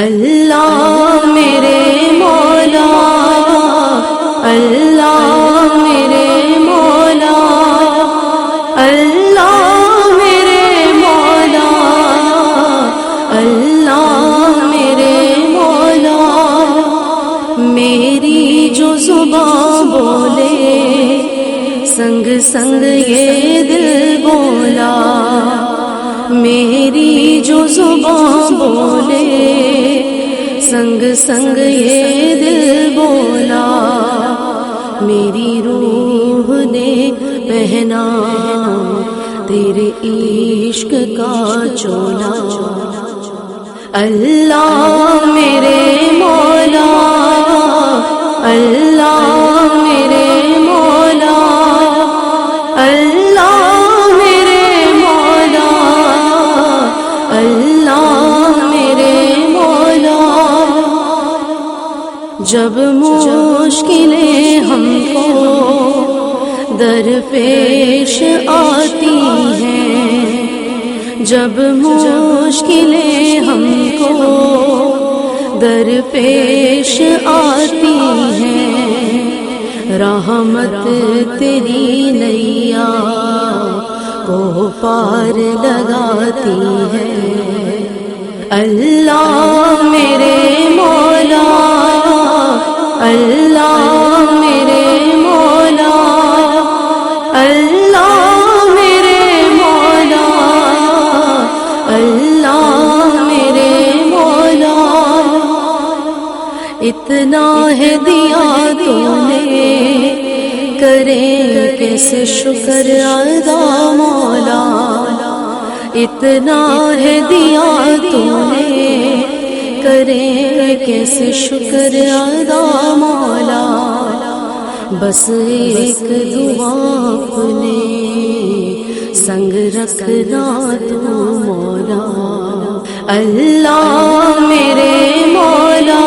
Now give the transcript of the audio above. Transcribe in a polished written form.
اللہ میرے مولا، اللہ میرے مولا، اللہ میرے مولا، اللہ میرے مولا، میری جو زبان بولے سنگ سنگ یہ دل بولا، میری جو زبان بولے سنگ سنگ یہ دل بولا، میری روح نے پہنا تیرے عشق کا چولا، اللہ میرے مولا، اللہ میرے مولا، اللہ میرے مولا، اللہ میرے مولا، جب مشکلیں ہم کو درپیش آتی ہیں، جب مشکلیں ہم کو درپیش آتی ہیں، رحمت تیری نیا کو پار لگاتی ہے، اللہ میرے مولا، اللہ میرے مولا، اللہ میرے مولا، اللہ میرے مولا، اتنا ہے دیا تو نے کریں کیسے شکر ادا مولا، اتنا ہے دیا تو نے کریں کیسے شکر ادا مولا، بس ایک دعا اپنے سنگ رکھنا تو مولا، اللہ میرے مولا،